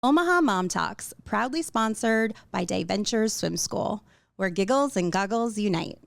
Omaha Mom Talks, proudly sponsored by Day Ventures Swim School, where giggles and goggles unite.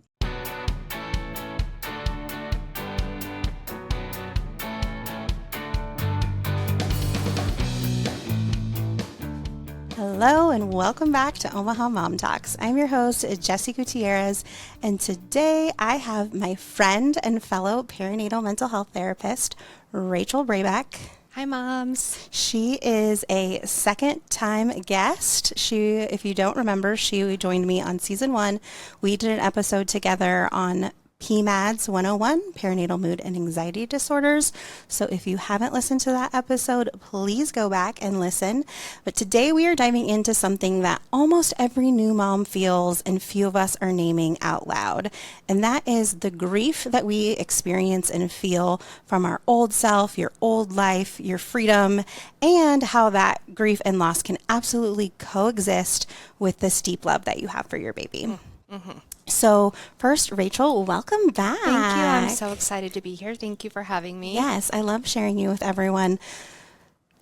Hello and welcome back to Omaha Mom Talks. I'm your host, Jessie Gutierrez, and today I have my friend and fellow perinatal mental health therapist, Rachel Brabec. Hi, moms. She is a second-time guest. If you don't remember, she joined me on season 1. We did an episode together on PMADS 101, perinatal mood and anxiety disorders. So if you haven't listened to that episode, please go back and listen. But today we are diving into something that almost every new mom feels and few of us are naming out loud. And that is the grief that we experience and feel from our old self, your old life, your freedom, and how that grief and loss can absolutely coexist with this deep love that you have for your baby. Mm-hmm. So first, Rachel, welcome back. Thank you. I'm so excited to be here. Thank you for having me. Yes, I love sharing you with everyone.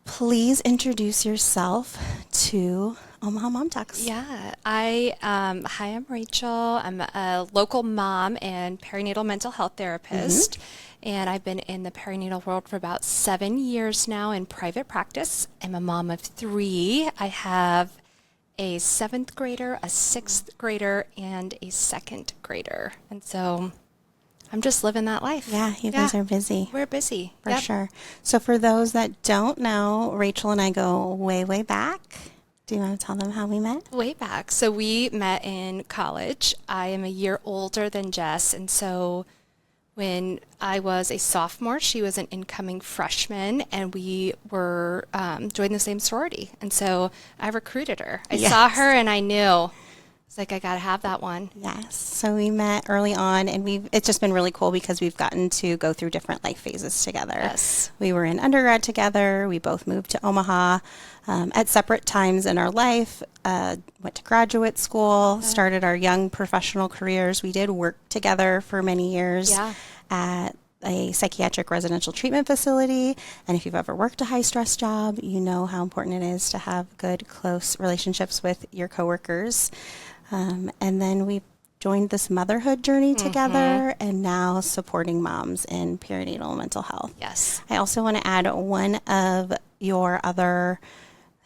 Please introduce yourself to Omaha Mom Talks. Yeah, hi, I'm Rachel. I'm a local mom and perinatal mental health therapist. And I've been in the perinatal world for about 7 years now in private practice. I'm a mom of 3. I have a 7th grader, a 6th grader, and a 2nd grader. And so I'm just living that life. Yeah, you guys are busy. We're busy. For sure. So for those that don't know, Rachel and I go way, way back. Do you want to tell them how we met? Way back. So we met in college. I am a year older than Jess, and so when I was a sophomore, she was an incoming freshman, and we were joined the same sorority. And so I recruited her. I saw her, and I knew. It's like, I got to have that one. Yes. So we met early on, and it's just been really cool because we've gotten to go through different life phases together. Yes. We were in undergrad together. We both moved to Omaha at separate times in our life, went to graduate school, started our young professional careers. We did work together for many years at a psychiatric residential treatment facility. And if you've ever worked a high-stress job, you know how important it is to have good, close relationships with your coworkers. And then we joined this motherhood journey together, and now supporting moms in perinatal mental health. Yes. I also want to add one of your other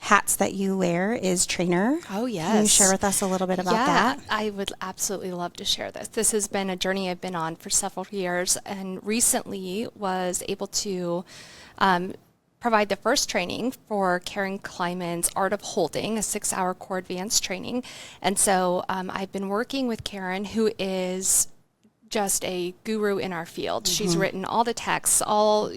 hats that you wear is trainer. Oh, yes. Can you share with us a little bit about that? I would absolutely love to share this. This has been a journey I've been on for several years, and recently was able to provide the first training for Karen Kleiman's Art of Holding, a 6-hour core advanced training. And so I've been working with Karen, who is just a guru in our field. She's written all the texts,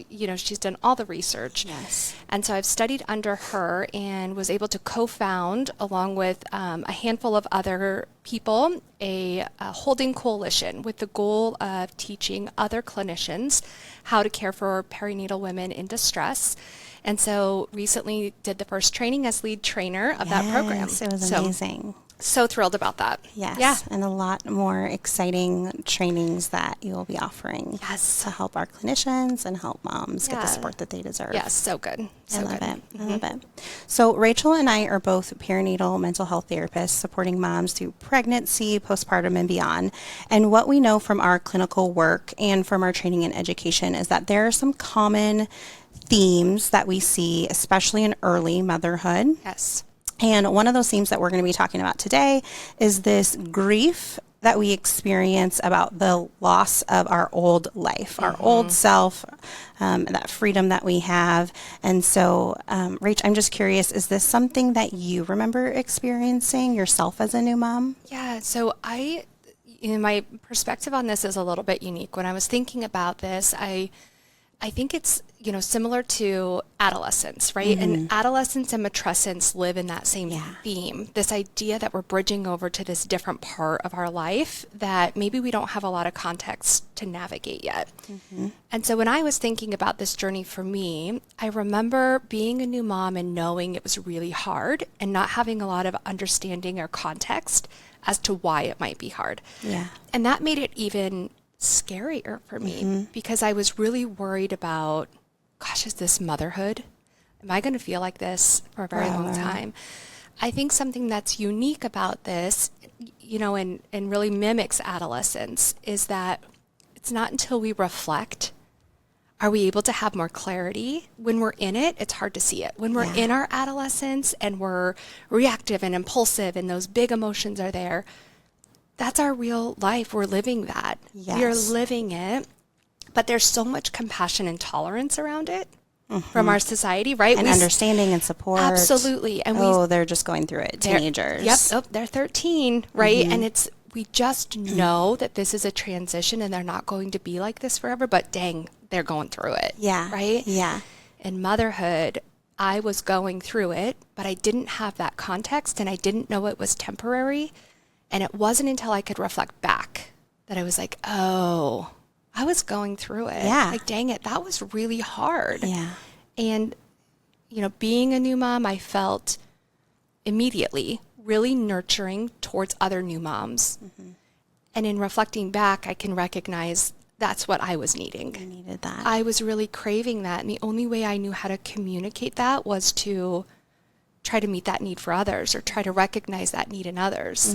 she's done all the research. Yes. And so I've studied under her and was able to co-found, along with a handful of other people, a holding coalition with the goal of teaching other clinicians how to care for perinatal women in distress. And so recently did the first training as lead trainer of that program. It was amazing. So thrilled about that. Yes. Yeah. And a lot more exciting trainings that you will be offering to help our clinicians and help moms get the support that they deserve. Yes, so good. I love it. I love it. So Rachel and I are both perinatal mental health therapists supporting moms through pregnancy, postpartum, and beyond. And what we know from our clinical work and from our training and education is that there are some common themes that we see, especially in early motherhood. Yes. And one of those themes that we're going to be talking about today is this grief that we experience about the loss of our old life, our old self, that freedom that we have. And so, Rach, I'm just curious, is this something that you remember experiencing yourself as a new mom? Yeah, so my perspective on this is a little bit unique. When I was thinking about this, I think it's, similar to adolescence, right? And adolescence and matrescence live in that same theme. This idea that we're bridging over to this different part of our life that maybe we don't have a lot of context to navigate yet. And so when I was thinking about this journey for me, I remember being a new mom and knowing it was really hard and not having a lot of understanding or context as to why it might be hard. Yeah. And that made it even scarier for me because I was really worried about, gosh, is this motherhood? am I going to feel like this for a very long time? I think something that's unique about this, and really mimics adolescence is that it's not until we reflect are we able to have more clarity. When we're in it, it's hard to see it. When we're in our adolescence and we're reactive and impulsive and those big emotions are there, that's our real life. We're living that. Yes. We are living it. But there's so much compassion and tolerance around it from our society, right? And understanding and support. Absolutely. And they're just going through it. Teenagers. Yep. Oh, they're 13, right? And we just know that this is a transition and they're not going to be like this forever, but dang, they're going through it. Yeah. Right? Yeah. In motherhood, I was going through it, but I didn't have that context and I didn't know it was temporary. And it wasn't until I could reflect back that I was like, oh, I was going through it. Yeah. Like, dang it, that was really hard. Yeah. And, being a new mom, I felt immediately really nurturing towards other new moms. And in reflecting back, I can recognize that's what I was needing. I needed that. I was really craving that. And the only way I knew how to communicate that was to try to meet that need for others or try to recognize that need in others.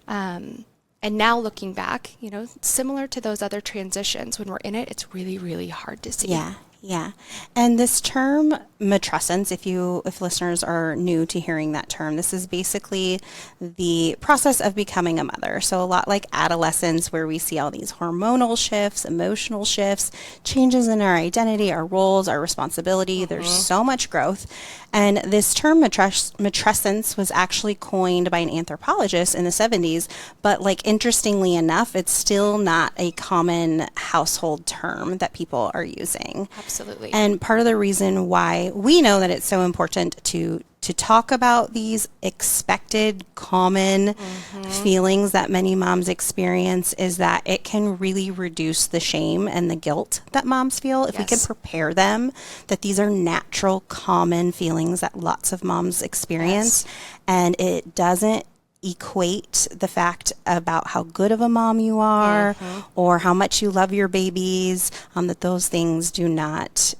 And now looking back, similar to those other transitions, when we're in it, it's really, really hard to see. Yeah. Yeah. And this term matrescence, if listeners are new to hearing that term, this is basically the process of becoming a mother. So a lot like adolescence, where we see all these hormonal shifts, emotional shifts, changes in our identity, our roles, our responsibility. There's so much growth. And this term matrescence was actually coined by an anthropologist in the 70s. But interestingly enough, it's still not a common household term that people are using. Absolutely. And part of the reason why we know that it's so important to talk about these expected common feelings that many moms experience is that it can really reduce the shame and the guilt that moms feel if we can prepare them that these are natural, common feelings that lots of moms experience. And it doesn't equate the fact about how good of a mom you are or how much you love your babies, that those things do not,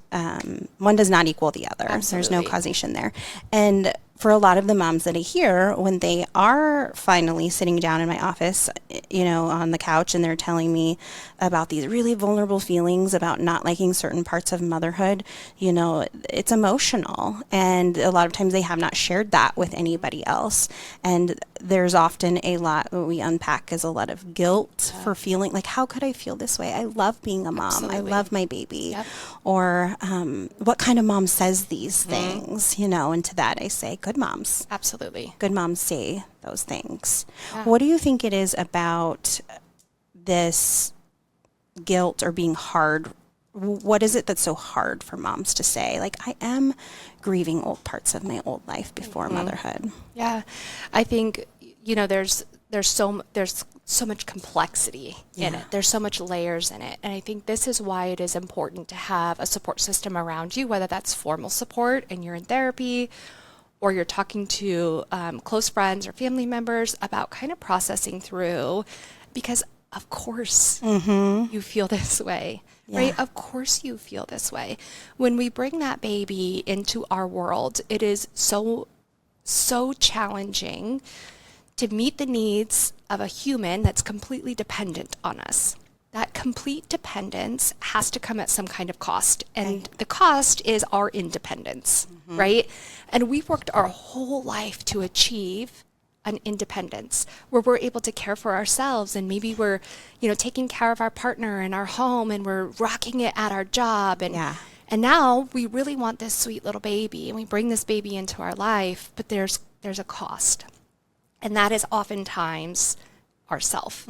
one does not equal the other. Absolutely. There's no causation there. And for a lot of the moms that I hear, when they are finally sitting down in my office, on the couch, and they're telling me about these really vulnerable feelings about not liking certain parts of motherhood, it's emotional. And a lot of times they have not shared that with anybody else. And there's often a lot, what we unpack is a lot of guilt for feeling like, how could I feel this way? I love being a mom. Absolutely. I love my baby. Or what kind of mom says these things, and to that I say, good moms. Absolutely. Good moms say those things. What do you think it is about this guilt or being hard? What is it that's so hard for moms to say? I am grieving old parts of my old life before motherhood. Yeah. I think, there's so much complexity in it. There's so much layers in it. And I think this is why it is important to have a support system around you, whether that's formal support and you're in therapy or you're talking to close friends or family members about kind of processing through, because of course you feel this way, right? Of course you feel this way. When we bring that baby into our world, it is so challenging to meet the needs of a human that's completely dependent on us. That complete dependence has to come at some kind of cost. And the cost is our independence, right? And we've worked our whole life to achieve an independence where we're able to care for ourselves, and maybe we're, taking care of our partner and our home, and we're rocking it at our job. And now we really want this sweet little baby, and we bring this baby into our life, but there's a cost. And that is oftentimes ourself,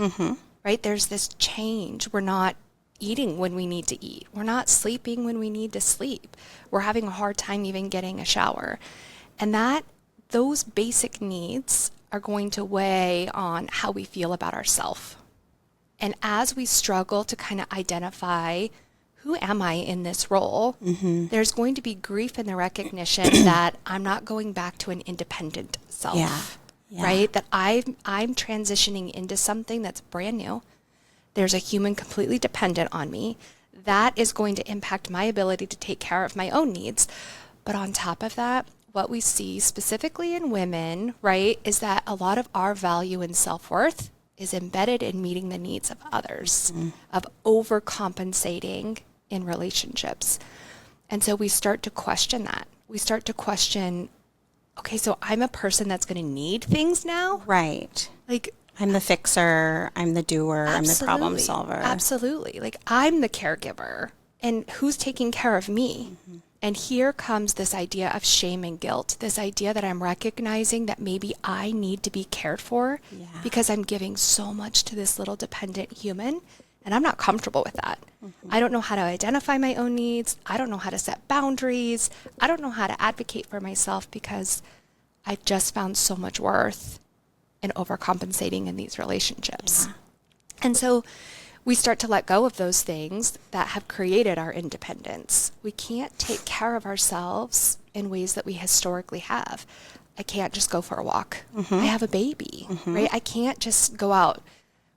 right? There's this change. We're not eating when we need to eat. We're not sleeping when we need to sleep. We're having a hard time even getting a shower. And those basic needs are going to weigh on how we feel about ourselves. And as we struggle to kind of identify, who am I in this role? There's going to be grief in the recognition that I'm not going back to an independent self. Right? That I'm transitioning into something that's brand new. There's a human completely dependent on me. That is going to impact my ability to take care of my own needs. But on top of that, what we see specifically in women, right, is that a lot of our value and self-worth is embedded in meeting the needs of others, of overcompensating in relationships. And so we start to question that. We start to question, okay, so I'm a person that's going to need things now? Right. Like, I'm the fixer, I'm the doer, I'm the problem solver. Absolutely. Like, I'm the caregiver, and who's taking care of me? And here comes this idea of shame and guilt, this idea that I'm recognizing that maybe I need to be cared for because I'm giving so much to this little dependent human, and I'm not comfortable with that. I don't know how to identify my own needs. I don't know how to set boundaries. I don't know how to advocate for myself because I've just found so much worth in overcompensating in these relationships. And so we start to let go of those things that have created our independence. We can't take care of ourselves in ways that we historically have. I can't just go for a walk. I have a baby, right? I can't just go out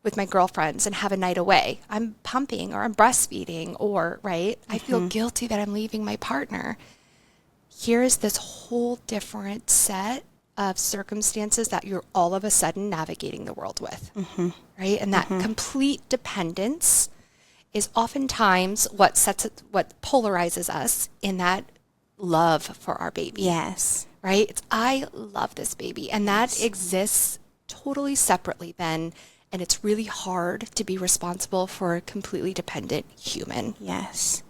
with my girlfriends and have a night away. I'm pumping or I'm breastfeeding or, right? I feel guilty that I'm leaving my partner. Here is this whole different set of circumstances that you're all of a sudden navigating the world with, right? And that complete dependence is oftentimes what polarizes us in that love for our baby. Yes. Right? It's, I love this baby. And that exists totally separately then. And it's really hard to be responsible for a completely dependent human. Yes.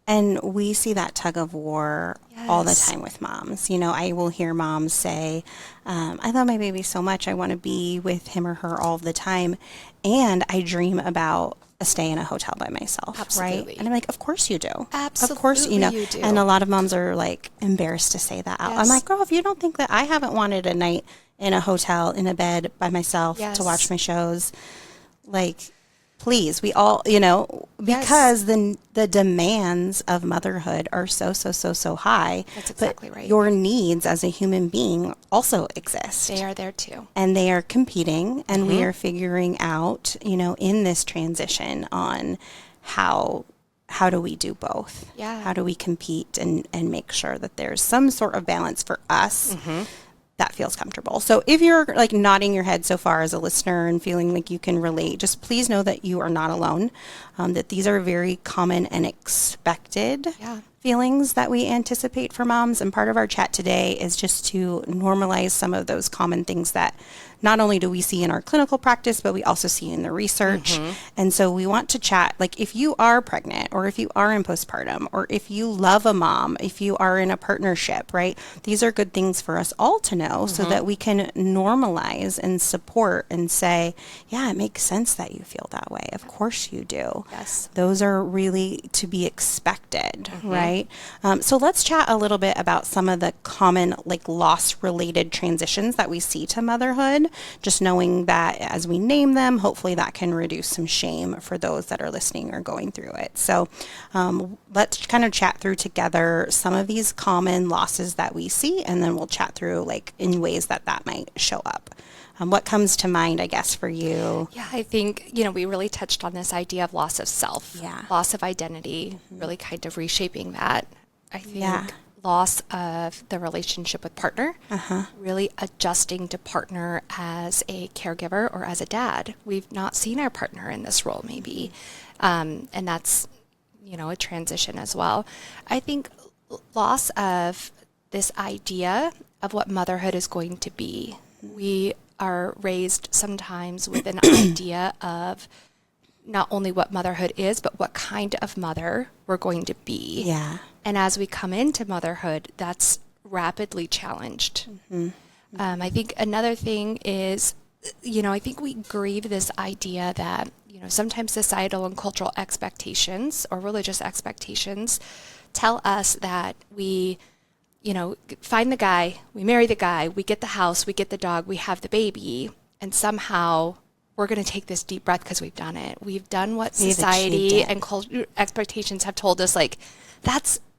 And we see that tug of war all the time with moms. You know, I will hear moms say, I love my baby so much. I want to be with him or her all the time. And I dream about a stay in a hotel by myself. Absolutely. Right? And I'm like, of course you do. Absolutely. Of course, you do. And a lot of moms are like embarrassed to say that out. I'm like, girl, if you don't think that I haven't wanted a night in a hotel, in a bed by myself to watch my shows, like, please, we all, you know, because the demands of motherhood are so high. That's exactly right. Your needs as a human being also exist. They are there too. And they are competing, and we are figuring out, you know, in this transition on how do we do both? Yeah. How do we compete and make sure that there's some sort of balance for us that feels comfortable. So if you're like nodding your head so far as a listener and feeling like you can relate, just please know that you are not alone, that these are very common and expected feelings that we anticipate for moms. And part of our chat today is just to normalize some of those common things that not only do we see in our clinical practice, but we also see in the research. And so we want to chat, like if you are pregnant or if you are in postpartum or if you love a mom, if you are in a partnership, right? These are good things for us all to know so that we can normalize and support and say, yeah, it makes sense that you feel that way. Of course you do. Yes. Those are really to be expected, right? So let's chat a little bit about some of the common like loss related transitions that we see to motherhood. Just knowing that as we name them, hopefully that can reduce some shame for those that are listening or going through it. So let's kind of chat through together some of these common losses that we see, and then we'll chat through like in ways that might show up. What comes to mind, I guess, for you? Yeah, I think, you know, we really touched on this idea of loss of self, loss of identity, really kind of reshaping that. I think loss of the relationship with partner, really adjusting to partner as a caregiver or as a dad. We've not seen our partner in this role maybe. And that's, you know, a transition as well. I think loss of this idea of what motherhood is going to be. We are raised sometimes with an idea of not only what motherhood is, but what kind of mother we're going to be. Yeah. And as we come into motherhood, that's rapidly challenged. I think another thing is, you know, I think we grieve this idea that, you know, sometimes societal and cultural expectations or religious expectations tell us that we, you know, find the guy, we marry the guy, we get the house, we get the dog, we have the baby, and somehow we're going to take this deep breath because we've done it. We've done what society and cultural expectations have told us, like,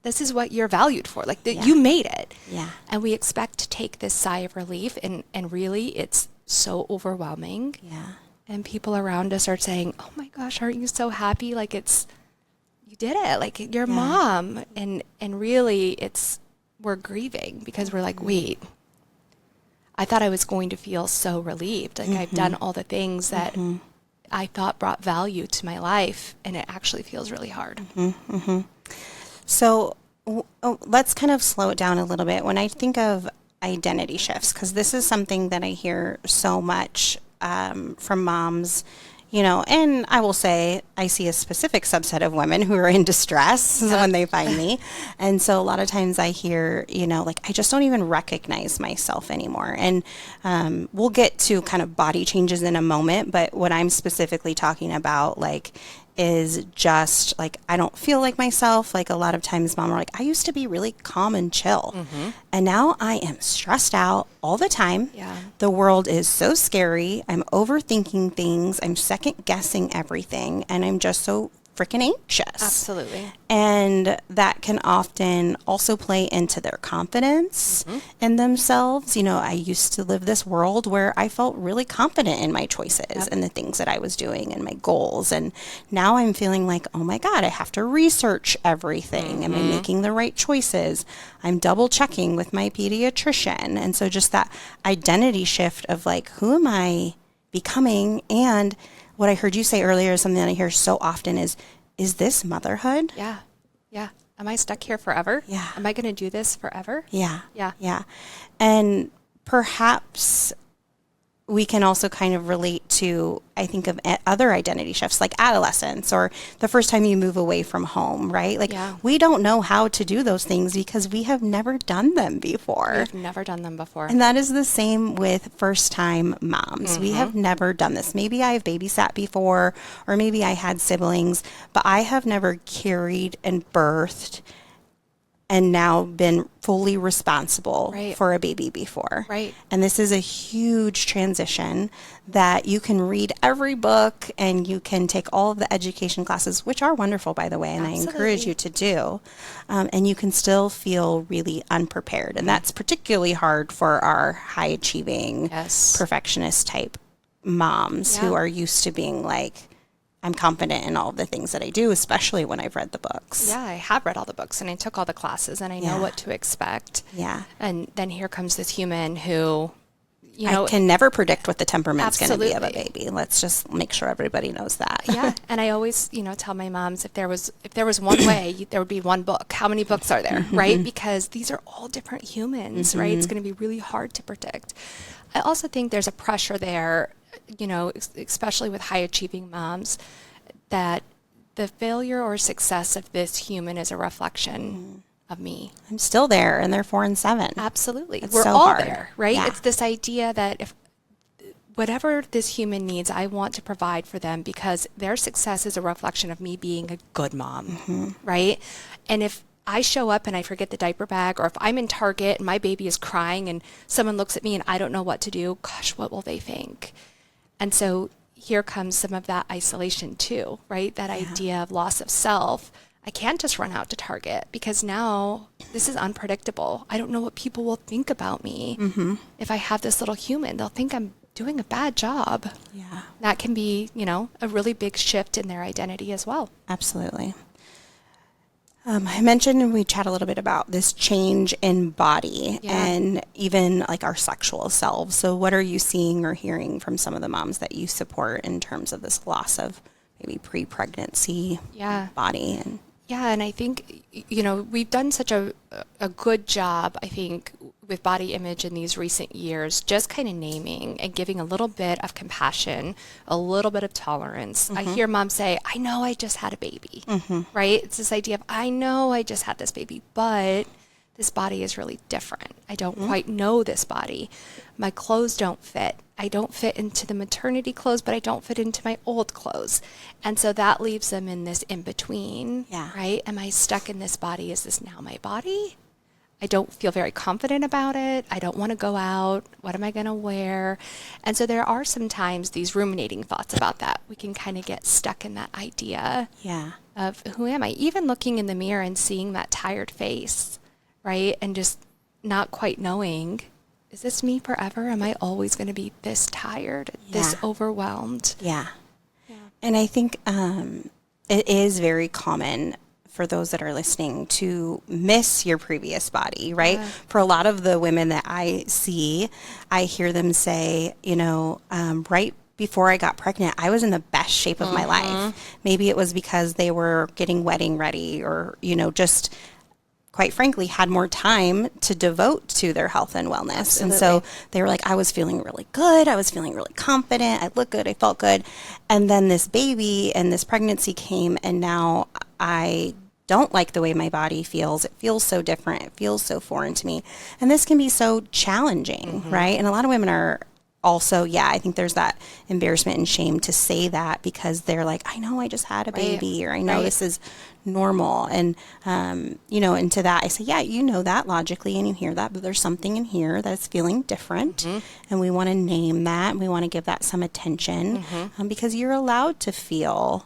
this is what you're valued for. Like, you made it. Yeah. And we expect to take this sigh of relief, and really it's so overwhelming. Yeah. And people around us are saying, oh my gosh, aren't you so happy? Like, you did it. Like, you're mom. And really it's we're grieving because we're like, wait, I thought I was going to feel so relieved. Like I've done all the things that I thought brought value to my life, and it actually feels really hard. So let's kind of slow it down a little bit. When I think of identity shifts, because this is something that I hear so much from moms, you know, and I will say I see a specific subset of women who are in distress when they find me. And so a lot of times I hear, you know, like, I just don't even recognize myself anymore. And we'll get to kind of body changes in a moment. But what I'm specifically talking about, like, is just like, I don't feel like myself. Like a lot of times mom are like, I used to be really calm and chill. And now I am stressed out all the time. Yeah. The world is so scary. I'm overthinking things. I'm second guessing everything. And I'm just so freaking anxious. Absolutely. And that can often also play into their confidence in themselves. You know, I used to live this world where I felt really confident in my choices and the things that I was doing and my goals. And now I'm feeling like, oh my God, I have to research everything. Am I making the right choices? I'm double checking with my pediatrician. And so just that identity shift of like, who am I becoming? And what I heard you say earlier is something that I hear so often is this motherhood? Yeah. Yeah. Am I stuck here forever? Yeah. Am I going to do this forever? Yeah. Yeah. Yeah. And perhaps we can also kind of relate to, I think, of other identity shifts like adolescence or the first time you move away from home, right? Like we don't know how to do those things because we have never done them before. We've never done them before. And that is the same with first time moms. We have never done this. Maybe I have babysat before, or maybe I had siblings, but I have never carried and birthed and now been fully responsible for a baby before. Right. And this is a huge transition that you can read every book and you can take all of the education classes, which are wonderful, by the way, and I encourage you to do. And you can still feel really unprepared. And that's particularly hard for our high achieving, perfectionist type moms who are used to being like, I'm confident in all of the things that I do, especially when I've read the books. Yeah, I have read all the books and I took all the classes and I know what to expect. Yeah. And then here comes this human who, you know, I can never predict what the temperament's going to be of a baby. Let's just make sure everybody knows that. Yeah. And I always, you know, tell my moms if there was one way, there would be one book. How many books are there? Right? Because these are all different humans, right? It's going to be really hard to predict. I also think there's a pressure there, you know, especially with high achieving moms, that the failure or success of this human is a reflection of me. I'm still there, and they're 4 and 7. Absolutely. It's We're so all hard. there, right? Yeah. It's this idea that if whatever this human needs, I want to provide for them because their success is a reflection of me being a good mom, right? And if I show up and I forget the diaper bag, or if I'm in Target and my baby is crying and someone looks at me and I don't know what to do, gosh, what will they think? And so here comes some of that isolation too, right? That idea of loss of self. I can't just run out to Target because now this is unpredictable. I don't know what people will think about me if I have this little human. They'll think I'm doing a bad job. Yeah. That can be, you know, a really big shift in their identity as well. Absolutely. I mentioned, and we chat a little bit about this change in body and even like our sexual selves. So what are you seeing or hearing from some of the moms that you support in terms of this loss of maybe pre-pregnancy body? And I think, you know, we've done such a good job, I think, with body image in these recent years, just kind of naming and giving a little bit of compassion, a little bit of tolerance. I hear moms say, I know I just had a baby, right? It's this idea of, I know I just had this baby, but this body is really different. I don't quite know this body. My clothes don't fit. I don't fit into the maternity clothes, but I don't fit into my old clothes. And so that leaves them in this in-between, right? Am I stuck in this body? Is this now my body? I don't feel very confident about it. I don't want to go out. What am I going to wear? And so there are sometimes these ruminating thoughts about that. We can kind of get stuck in that idea of who am I? Even looking in the mirror and seeing that tired face, right? And just not quite knowing, is this me forever? Am I always going to be this tired, this overwhelmed? Yeah. And I think it is very common for those that are listening to miss your previous body, right? For a lot of the women that I see, I hear them say, right before I got pregnant, I was in the best shape of my life. Maybe it was because they were getting wedding ready or, just quite frankly, had more time to devote to their health and wellness. Absolutely. And so they were like, I was feeling really good. I was feeling really confident. I looked good. I felt good. And then this baby and this pregnancy came, and now I don't like the way my body feels. It feels so different. It feels so foreign to me. And this can be so challenging, right? And a lot of women are also, I think there's that embarrassment and shame to say that because they're like, I know I just had a baby, or I know this is normal. And, and to that I say, you know that logically and you hear that, but there's something in here that's feeling different. And we want to name that. And we want to give that some attention because you're allowed to feel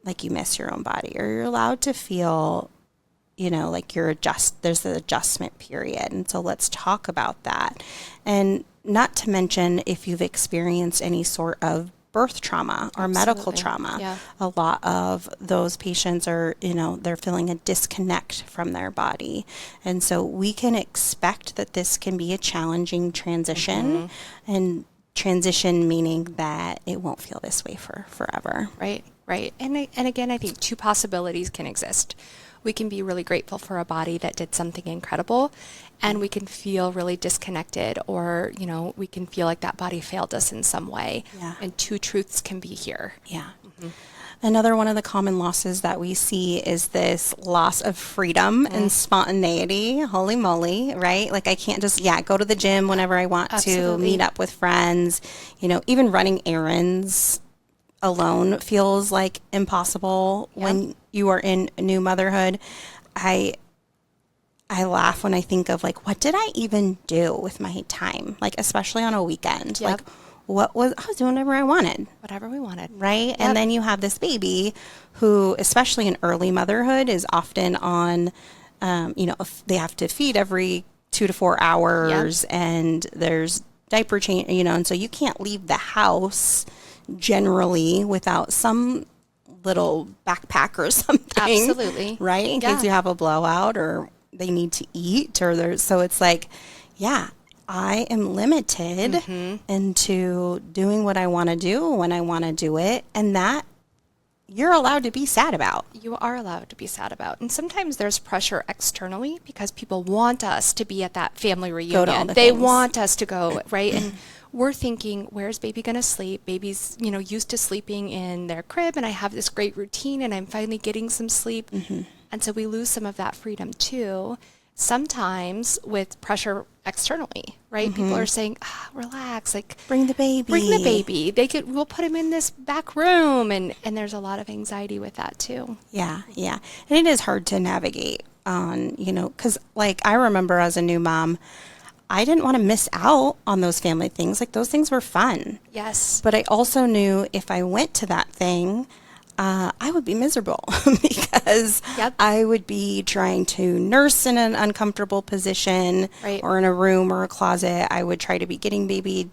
like you miss your own body, or you're allowed to feel, like there's an adjustment period. And so let's talk about that. And not to mention if you've experienced any sort of birth trauma or medical trauma. A lot of those patients are, they're feeling a disconnect from their body. And so we can expect that this can be a challenging transition, and transition meaning that it won't feel this way for forever. Right. And again, I think two possibilities can exist. We can be really grateful for a body that did something incredible, and we can feel really disconnected, or, we can feel like that body failed us in some way. And two truths can be here. Another one of the common losses that we see is this loss of freedom and spontaneity. Holy moly, right? Like I can't just, go to the gym whenever I want to, meet up with friends, even running errands alone feels like impossible when you are in new motherhood. I laugh when I think of like, what did I even do with my time? Like, especially on a weekend, like I was doing whatever I wanted. Whatever we wanted. Right. And then you have this baby who, especially in early motherhood, is often on, they have to feed every 2 to 4 hours and there's diaper change, and so you can't leave the house generally without some little backpack or something. Absolutely. Right? In case you have a blowout or they need to eat, or so it's like, I am limited into doing what I want to do when I want to do it. And that you're allowed to be sad about. You are allowed to be sad about. And sometimes there's pressure externally because people want us to be at that family reunion. They want us to go, right? And we're thinking, where's baby going to sleep? Baby's, used to sleeping in their crib, and I have this great routine and I'm finally getting some sleep. And so we lose some of that freedom too, sometimes with pressure externally, right? People are saying, relax, like bring the baby. We'll put him in this back room. And there's a lot of anxiety with that too. Yeah. And it is hard to navigate on, because like I remember as a new mom, I didn't want to miss out on those family things. Like those things were fun. Yes. But I also knew if I went to that thing, I would be miserable because I would be trying to nurse in an uncomfortable position or in a room or a closet. I would try to be getting baby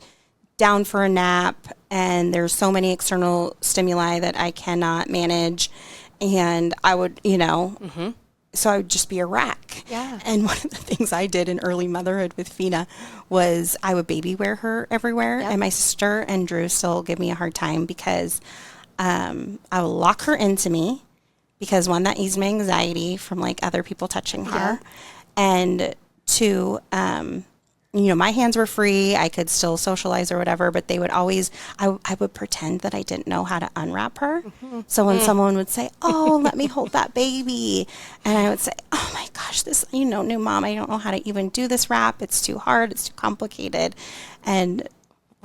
down for a nap, and there's so many external stimuli that I cannot manage. And I would, so I would just be a wreck. And one of the things I did in early motherhood with Fina was I would baby wear her everywhere. And my sister and Drew still give me a hard time because I would lock her into me because one, that eased my anxiety from like other people touching her. And two, my hands were free. I could still socialize or whatever, but they would always, I would pretend that I didn't know how to unwrap her. So when someone would say, let me hold that baby. And I would say, oh my gosh, this, new mom, I don't know how to even do this wrap. It's too hard. It's too complicated. And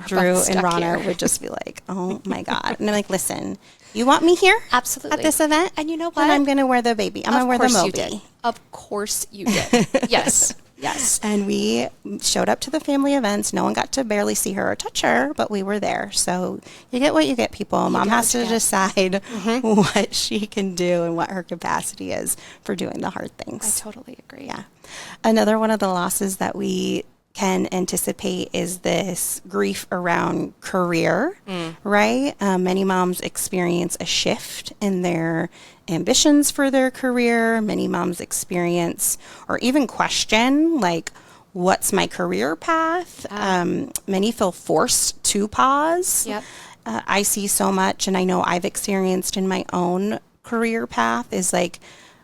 Drew and Rana would just be like, oh my God. And I'm like, listen, you want me here? Absolutely. At this event? And you know what? Then I'm going to wear the baby. I'm going to wear the Moby. Of course you did. Yes. And we showed up to the family events. No one got to barely see her or touch her, but we were there. So you get what you get, people. Mom has to decide what she can do and what her capacity is for doing the hard things. I totally agree. Yeah. Another one of the losses that we can anticipate is this grief around career, right? Many moms experience a shift in their ambitions for their career. Many moms experience or even question, like, what's my career path? Many feel forced to pause. Yep. I see so much, and I know I've experienced in my own career path, is like,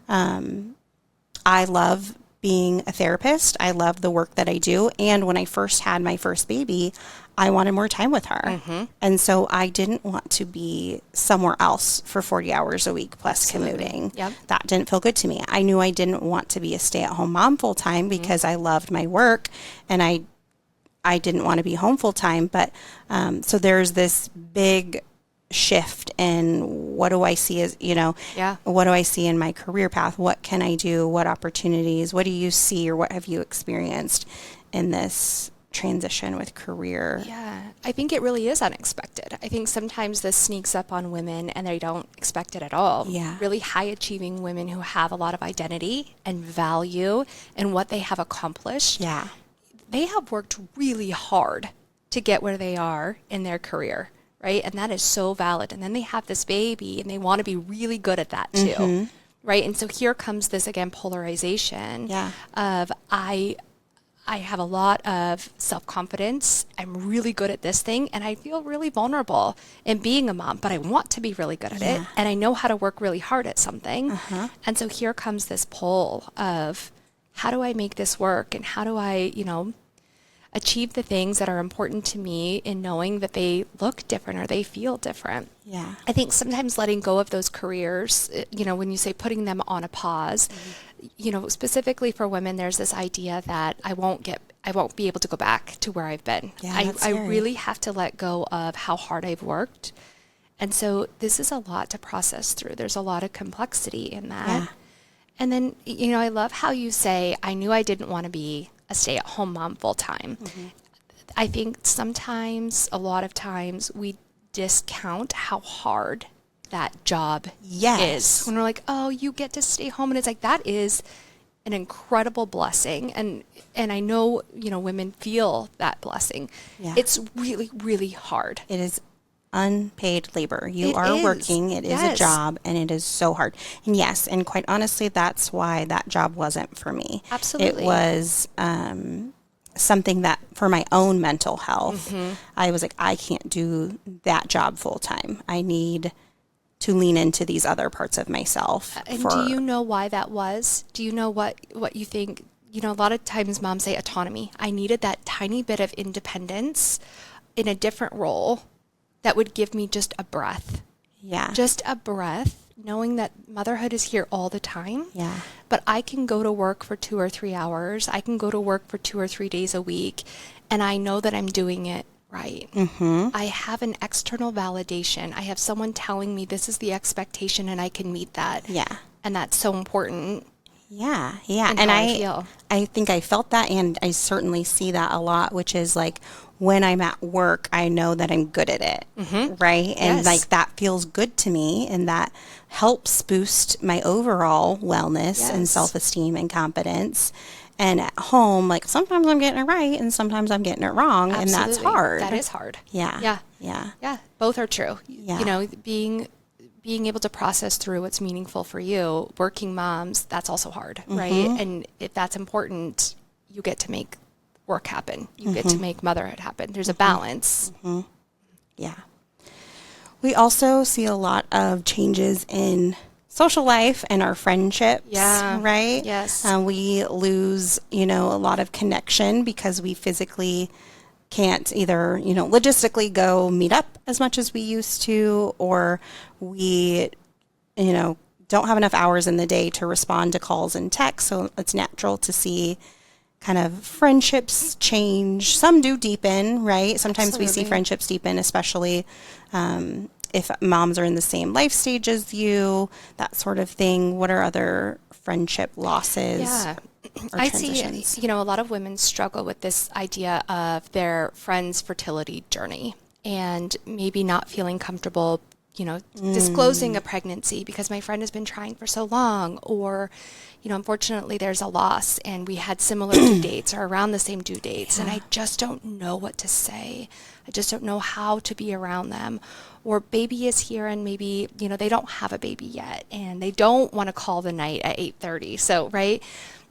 I love being a therapist. I love the work that I do. And when I first had my first baby, I wanted more time with her. And so I didn't want to be somewhere else for 40 hours a week plus commuting. Yep. That didn't feel good to me. I knew I didn't want to be a stay-at-home mom full time because I loved my work, and I didn't want to be home full time. But so there's this big shift in what do I see as, what do I see in my career path? What can I do? What opportunities? What do you see, or what have you experienced in this transition with career? Yeah, I think it really is unexpected. I think sometimes this sneaks up on women and they don't expect it at all. Yeah. Really high achieving women who have a lot of identity and value in what they have accomplished. Yeah. They have worked really hard to get where they are in their career, right? And that is so valid. And then they have this baby and they want to be really good at that too, right? And so here comes this, again, polarization of I have a lot of self-confidence. I'm really good at this thing, and I feel really vulnerable in being a mom, but I want to be really good at it, and I know how to work really hard at something. And so here comes this pull of, how do I make this work, and how do I, achieve the things that are important to me in knowing that they look different or they feel different. Yeah. I think sometimes letting go of those careers, when you say putting them on a pause, specifically for women, there's this idea that I won't be able to go back to where I've been. Yeah, I really have to let go of how hard I've worked. And so this is a lot to process through. There's a lot of complexity in that. Yeah. And then, I love how you say, I knew I didn't want to be a stay-at-home mom full-time. I think a lot of times, we discount how hard that job is. When we're like, oh, you get to stay home. And it's like, that is an incredible blessing. And I know, women feel that blessing. Yeah. It's really, really hard. It is unpaid labor. You are working. It is a job, and it is so hard. And yes, and quite honestly, that's why that job wasn't for me. Absolutely. It was something that for my own mental health, I was like, I can't do that job full time. I need to lean into these other parts of myself. And do you know why that was? Do you know what you think? A lot of times moms say autonomy. I needed that tiny bit of independence in a different role that would give me just a breath. Yeah. Just a breath, knowing that motherhood is here all the time. Yeah. But I can go to work for 2 or 3 hours. I can go to work for 2 or 3 days a week, and I know that I'm doing it right. I have an external validation. I have someone telling me this is the expectation and I can meet that. Yeah. And that's so important. Yeah. Yeah. And I think I felt that, and I certainly see that a lot, which is like, when I'm at work, I know that I'm good at it, right? And like, that feels good to me, and that helps boost my overall wellness and self-esteem and confidence. And at home, like, sometimes I'm getting it right and sometimes I'm getting it wrong. Absolutely. And that's hard. That is hard. Yeah. Both are true. Yeah. Being able to process through what's meaningful for you, working moms, that's also hard, right? And if that's important, you get to make work happen. You get to make motherhood happen. There's a balance. Yeah. We also see a lot of changes in social life and our friendships, right? Yes. We lose, a lot of connection because we physically can't either, logistically go meet up as much as we used to, or we, don't have enough hours in the day to respond to calls and texts. So it's natural to see kind of friendships change. Some do deepen, right? Sometimes we see friendships deepen, especially if moms are in the same life stage as you, that sort of thing. What are other friendship losses? Yeah. Or I transitions? see, a lot of women struggle with this idea of their friend's fertility journey and maybe not feeling comfortable disclosing a pregnancy because my friend has been trying for so long, or, unfortunately there's a loss and we had similar due dates or around the same due dates. And I just don't know what to say. I just don't know how to be around them. Or baby is here and maybe, they don't have a baby yet and they don't want to call the night at 8:30. So, right.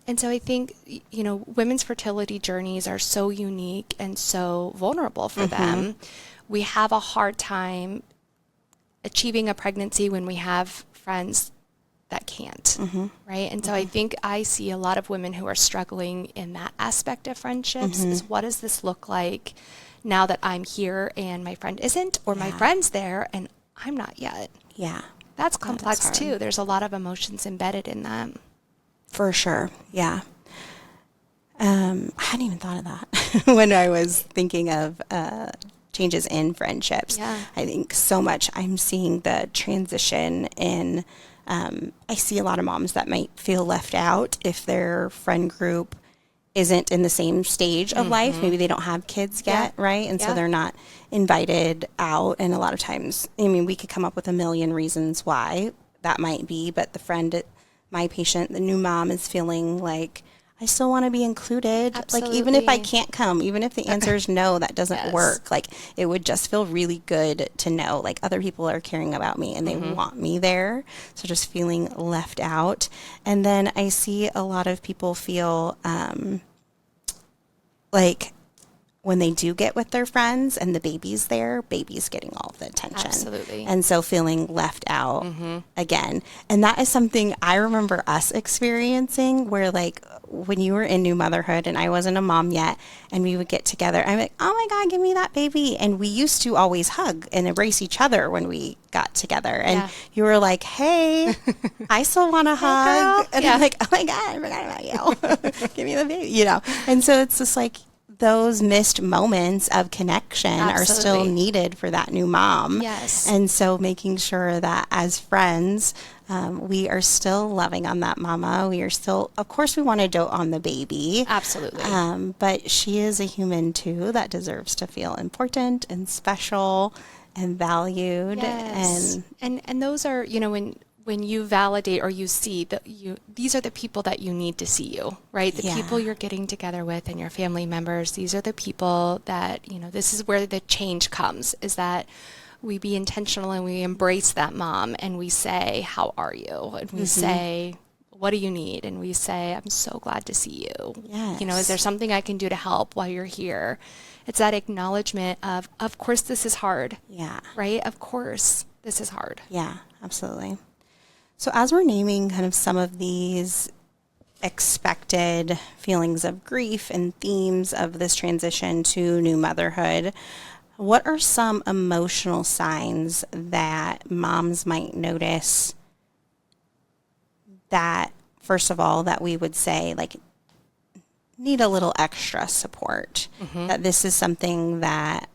And so I think, women's fertility journeys are so unique and so vulnerable for them. We have a hard time achieving a pregnancy when we have friends that can't, right? And so I think I see a lot of women who are struggling in that aspect of friendships is, what does this look like now that I'm here and my friend isn't, or my friend's there and I'm not yet? Yeah. That's complex too. There's a lot of emotions embedded in that. For sure. Yeah. I hadn't even thought of that when I was thinking of changes in friendships. Yeah. I think so much I'm seeing the transition in, I see a lot of moms that might feel left out if their friend group isn't in the same stage of life. Maybe they don't have kids yet, right? And so they're not invited out. And a lot of times, we could come up with a million reasons why that might be, but the friend, my patient, the new mom is feeling like, I still want to be included. Absolutely. Like, even if I can't come, even if the answer is no, that doesn't work. Like, it would just feel really good to know, like, other people are caring about me and they want me there. So just feeling left out. And then I see a lot of people feel like when they do get with their friends and the baby's there, baby's getting all of the attention. Absolutely. And so feeling left out again. And that is something I remember us experiencing where, like, when you were in new motherhood and I wasn't a mom yet and we would get together, I'm like, oh my God, give me that baby. And we used to always hug and embrace each other when we got together. And you were like, hey, I still want to hug. And I'm like, oh my God, I forgot about you. Give me the baby, And so it's just like, those missed moments of connection are still needed for that new mom. Yes. And so making sure that as friends, we are still loving on that mama. We are still, of course, we want to dote on the baby. Absolutely. But she is a human too that deserves to feel important and special and valued. Yes. And those are, when you validate or you see that these are the people that you need to see you, right? The people you're getting together with and your family members, these are the people that, this is where the change comes, is that we be intentional and we embrace that mom and we say, how are you? And we say, what do you need? And we say, I'm so glad to see you. Yes. Is there something I can do to help while you're here? It's that acknowledgement of course, this is hard. Yeah. Right? Of course, this is hard. Yeah, absolutely. So as we're naming kind of some of these expected feelings of grief and themes of this transition to new motherhood, what are some emotional signs that moms might notice that, first of all, that we would say, like, need a little extra support, that this is something that,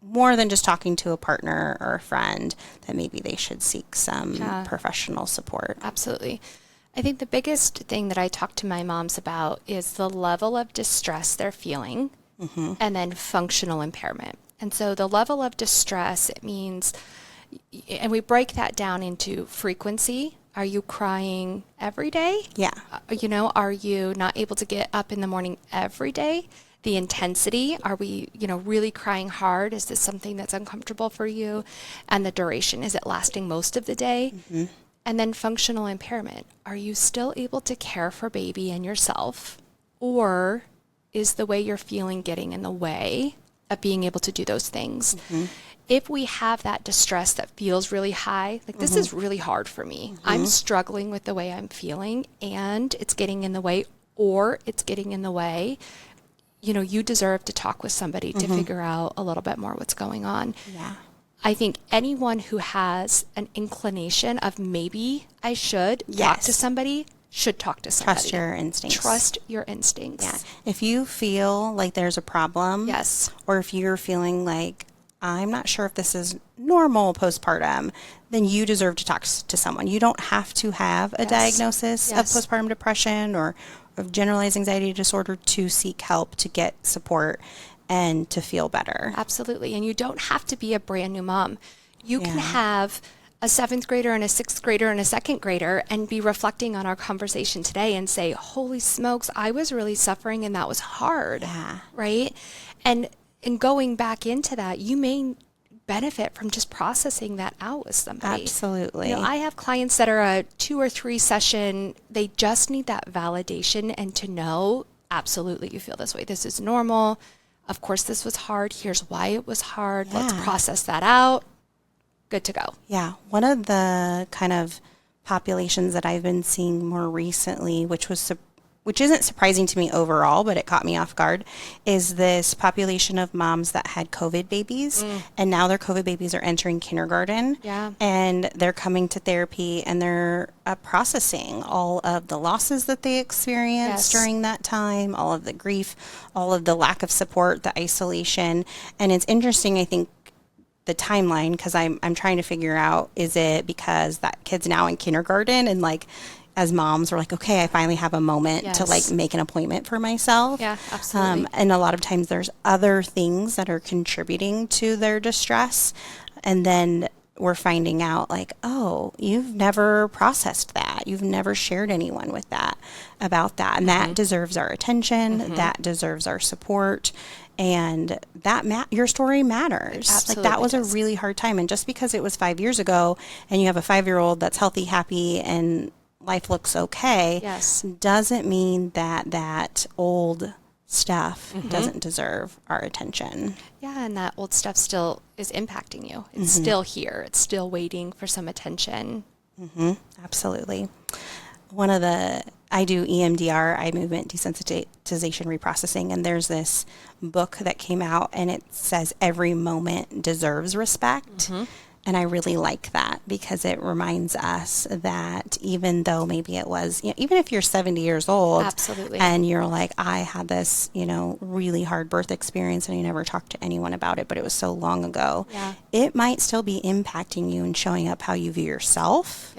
more than just talking to a partner or a friend, that maybe they should seek some professional support? Absolutely. I think the biggest thing that I talk to my moms about is the level of distress they're feeling and then functional impairment. And so the level of distress, it means, and we break that down into frequency. Are you crying every day? Yeah. Are you not able to get up in the morning every day? The intensity, are we, really crying hard? Is this something that's uncomfortable for you? And the duration, is it lasting most of the day? And then functional impairment. Are you still able to care for baby and yourself? Or is the way you're feeling getting in the way of being able to do those things? If we have that distress that feels really high, like this is really hard for me. I'm struggling with the way I'm feeling and it's getting in the way, or it's getting in the way, you deserve to talk with somebody to figure out a little bit more what's going on. Yeah. I think anyone who has an inclination of maybe I should talk to somebody should talk to somebody. Trust your instincts. Trust your instincts. Yeah. If you feel like there's a problem, or if you're feeling like, I'm not sure if this is normal postpartum, then you deserve to talk to someone. You don't have to have a diagnosis of postpartum depression or of generalized anxiety disorder to seek help, to get support, and to feel better. Absolutely. And you don't have to be a brand new mom. You can have a 7th grader and a 6th grader and a 2nd grader and be reflecting on our conversation today and say, holy smokes, I was really suffering and that was hard. Yeah. Right? And in going back into that, you may benefit from just processing that out with somebody. Absolutely. I have clients that are a 2 or 3 session, they just need that validation and to know, absolutely, you feel this way. This is normal. Of course, this was hard. Here's why it was hard. Let's process that out. Good to go. Yeah. One of the kind of populations that I've been seeing more recently, which isn't surprising to me overall, but it caught me off guard, is this population of moms that had COVID babies. And now their COVID babies are entering kindergarten. Yeah. And they're coming to therapy and they're processing all of the losses that they experienced during that time, all of the grief, all of the lack of support, the isolation. And it's interesting, I think, the timeline, because I'm trying to figure out, is it because that kid's now in kindergarten and like as moms we're like, okay, I finally have a moment to like make an appointment for myself. Yeah, absolutely. And a lot of times there's other things that are contributing to their distress, and then we're finding out like, oh, you've never processed that, you've never shared anyone with that about that, and that deserves our attention, that deserves our support. And that your story matters. Like that was a really hard time. And just because it was 5 years ago and you have a 5-year-old that's healthy, happy, and life looks okay, doesn't mean that that old stuff doesn't deserve our attention. Yeah, and that old stuff still is impacting you. It's still here. It's still waiting for some attention. Absolutely. I do EMDR, eye movement desensitization reprocessing, and there's this book that came out and it says every moment deserves respect. And I really like that because it reminds us that even though maybe it was, even if you're 70 years old and you're like, I had this, really hard birth experience and I never talked to anyone about it, but it was so long ago, it might still be impacting you and showing up how you view yourself.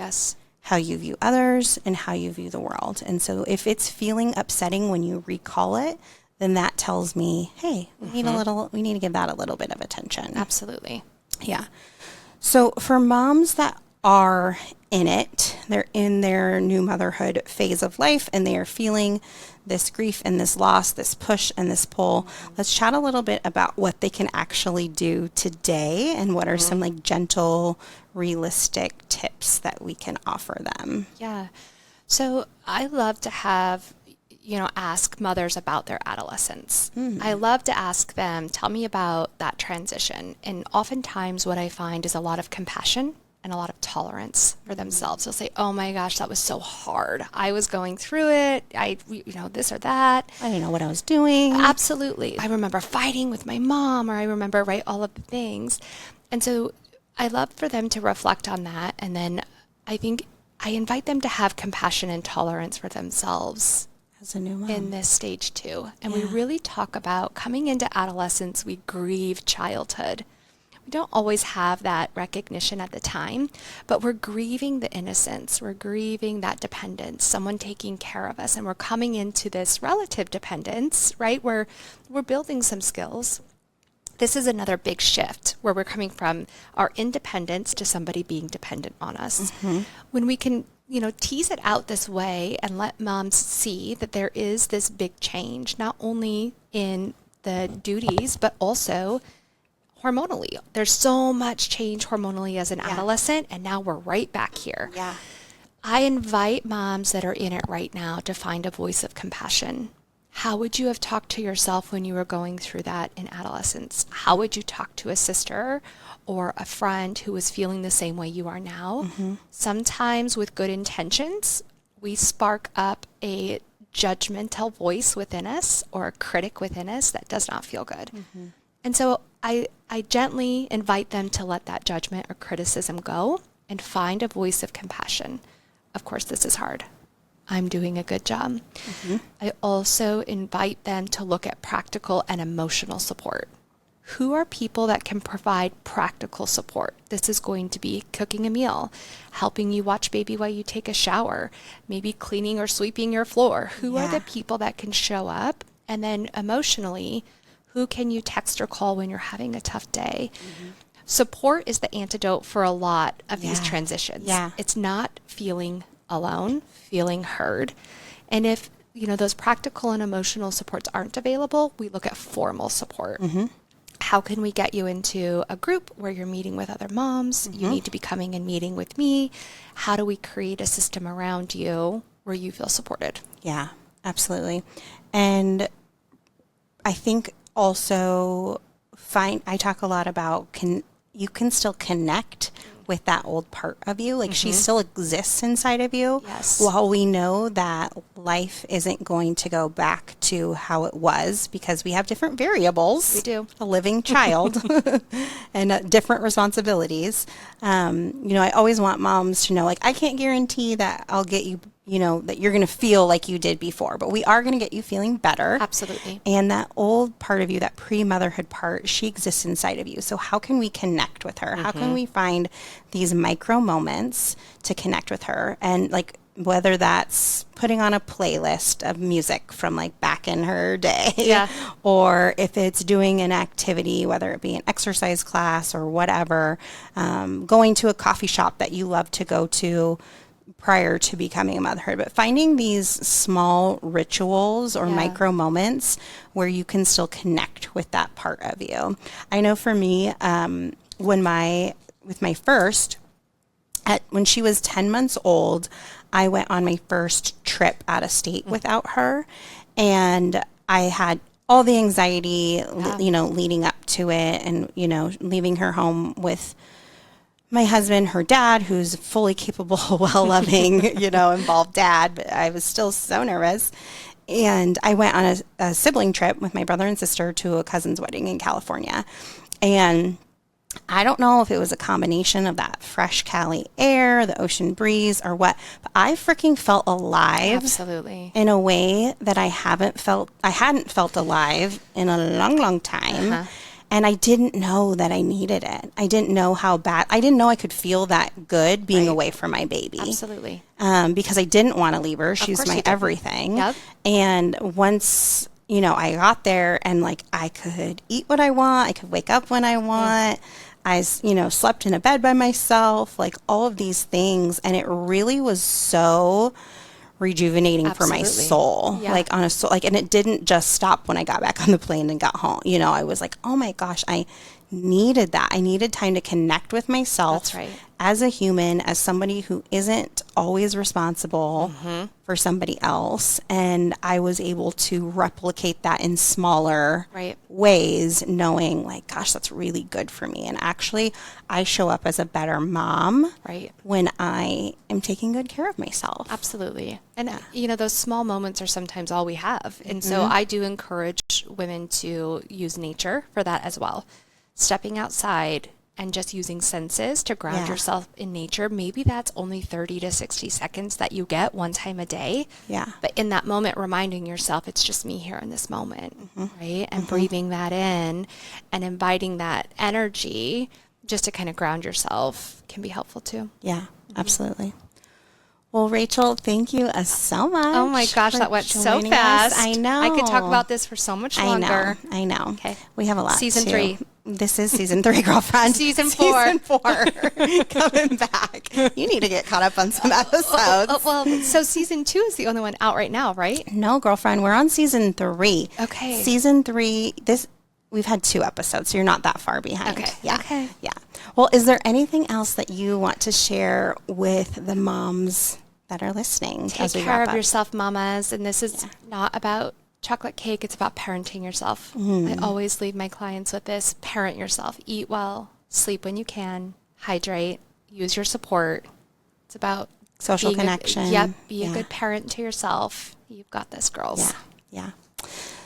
How you view others, and how you view the world. And so if it's feeling upsetting when you recall it, then that tells me, hey, we need to give that a little bit of attention. Absolutely. Yeah. So for moms that are in it, they're in their new motherhood phase of life and they are feeling this grief and this loss, this push and this pull. Let's chat a little bit about what they can actually do today and what are some like gentle, realistic tips that we can offer them. Yeah. So I love to have, ask mothers about their adolescence. I love to ask them, tell me about that transition. And oftentimes what I find is a lot of compassion and a lot of tolerance for themselves. They'll say, oh my gosh, that was so hard. I was going through it. This or that. I didn't know what I was doing. Absolutely. I remember fighting with my mom, or I remember, all of the things. And so I love for them to reflect on that. And then I think I invite them to have compassion and tolerance for themselves as a new mom in this stage too. And we really talk about coming into adolescence, we grieve childhood. We don't always have that recognition at the time, but we're grieving the innocence. We're grieving that dependence, someone taking care of us. And we're coming into this relative dependence, right? Where we're building some skills. This is another big shift where we're coming from our independence to somebody being dependent on us. When we can, tease it out this way and let moms see that there is this big change, not only in the duties, but also hormonally. There's so much change hormonally as an adolescent, and now we're right back here. I invite moms that are in it right now to find a voice of compassion. How would you have talked to yourself when you were going through that in adolescence? How would you talk to a sister or a friend who was feeling the same way you are now? Sometimes with good intentions, we spark up a judgmental voice within us or a critic within us that does not feel good. And so I gently invite them to let that judgment or criticism go and find a voice of compassion. Of course, this is hard. I'm doing a good job. I also invite them to look at practical and emotional support. Who are people that can provide practical support? This is going to be cooking a meal, helping you watch baby while you take a shower, maybe cleaning or sweeping your floor. Who are the people that can show up? And then emotionally, who can you text or call when you're having a tough day? support is the antidote for a lot of these transitions. Yeah. It's not feeling alone, feeling heard. And if, those practical and emotional supports aren't available, we look at formal support. How can we get you into a group where you're meeting with other moms? You need to be coming and meeting with me. How do we create a system around you where you feel supported? Yeah, absolutely. And I think also I talk a lot about you can still connect with that old part of you. Like she still exists inside of you. Yes. While we know that life isn't going to go back to how it was because we have different variables. We do. A living child and different responsibilities. I always want moms to know, like, I can't guarantee that I'll get you, that you're going to feel like you did before, but we are going to get you feeling better. Absolutely. And that old part of you, that pre-motherhood part, she exists inside of you. So how can we connect with her? How can we find these micro moments to connect with her? And like, whether that's putting on a playlist of music from like back in her day, or if it's doing an activity, whether it be an exercise class or whatever, going to a coffee shop that you love to go to prior to becoming a motherhood, but finding these small rituals or micro moments where you can still connect with that part of you. I know for me, with my first, when she was 10 months old, I went on my first trip out of state without her, and I had all the anxiety, leading up to it, and, leaving her home with my husband, her dad, who's fully capable, well-loving, involved dad, but I was still so nervous. And I went on a sibling trip with my brother and sister to a cousin's wedding in California. And I don't know if it was a combination of that fresh Cali air, the ocean breeze, or what, but I freaking felt alive. Absolutely. In a way that I hadn't felt alive in a long, long time. And I didn't know that I needed it. I didn't know I didn't know I could feel that good being away from my baby. Absolutely. Because I didn't want to leave her. She was my everything. Yep. And once, I got there and like I could eat what I want. I could wake up when I want. I, slept in a bed by myself, like all of these things. And it really was so rejuvenating for my soul, like on a soul, like, and it didn't just stop when I got back on the plane and got home. I was like, oh my gosh, I needed that. I needed time to connect with myself as a human, as somebody who isn't always responsible for somebody else. And I was able to replicate that in smaller ways, knowing like, gosh, that's really good for me. And actually, I show up as a better mom when I am taking good care of myself. Absolutely. And, those small moments are sometimes all we have. And so I do encourage women to use nature for that as well. Stepping outside and just using senses to ground yourself in nature. Maybe that's only 30 to 60 seconds that you get one time a day. Yeah. But in that moment, reminding yourself, it's just me here in this moment, right? And breathing that in and inviting that energy just to kind of ground yourself can be helpful too. Yeah, absolutely. Well, Rachel, thank you so much. Oh my gosh, that went so fast. I know. I could talk about this for so much longer. I know. Okay. We have a lot. Season 3. This is season 3, girlfriend. Season 4. Season 4. Coming back. You need to get caught up on some episodes. Well, so season 2 is the only one out right now, right? No, girlfriend. We're on season 3. Okay. Season 3. We've had 2 episodes, so you're not that far behind. Okay. Yeah. Okay. Yeah. Well, is there anything else that you want to share with the moms that are listening? Take care of yourself, mamas. And this is not about chocolate cake. It's about parenting yourself. I always leave my clients with this: parent yourself, eat well, sleep when you can, hydrate, use your support. It's about social connection. Be a good parent to yourself. You've got this, girls. Yeah.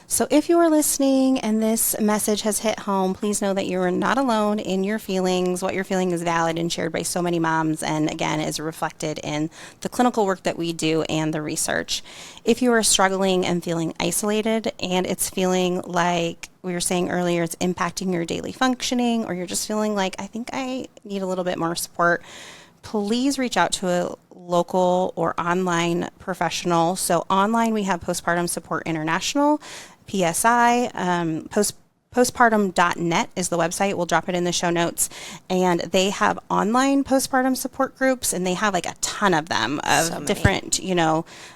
So if you are listening and this message has hit home, please know that you are not alone in your feelings. What you're feeling is valid and shared by so many moms, and again, is reflected in the clinical work that we do and the research. If you are struggling and feeling isolated, and it's feeling like we were saying earlier, it's impacting your daily functioning, or you're just feeling like, I think I need a little bit more support, please reach out to a local or online professional. So online, we have Postpartum Support International, PSI, Postpartum.net is the website. We'll drop it in the show notes. And they have online postpartum support groups, and they have like a ton of them of different,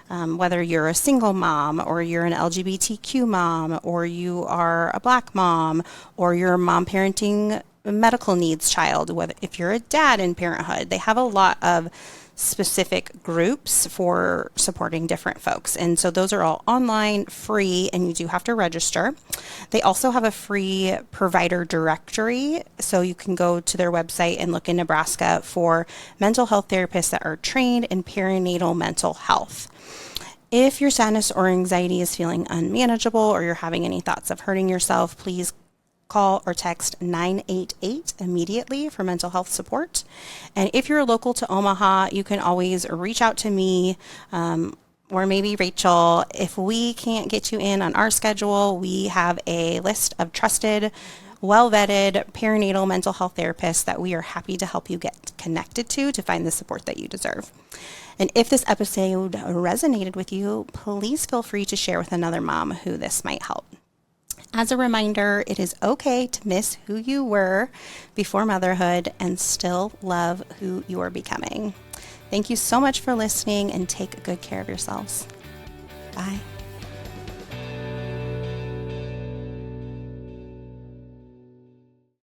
whether you're a single mom or you're an LGBTQ mom or you are a Black mom or you're a mom parenting a medical needs child, whether if you're a dad in parenthood. They have a lot of specific groups for supporting different folks. And so those are all online, free, and you do have to register. They also have a free provider directory. So you can go to their website and look in Nebraska for mental health therapists that are trained in perinatal mental health. If your sadness or anxiety is feeling unmanageable or you're having any thoughts of hurting yourself, please call or text 988 immediately for mental health support. And if you're local to Omaha, you can always reach out to me or maybe Rachel. If we can't get you in on our schedule, we have a list of trusted, well-vetted perinatal mental health therapists that we are happy to help you get connected to find the support that you deserve. And if this episode resonated with you, please feel free to share with another mom who this might help. As a reminder, it is okay to miss who you were before motherhood and still love who you are becoming. Thank you so much for listening, and take good care of yourselves. Bye.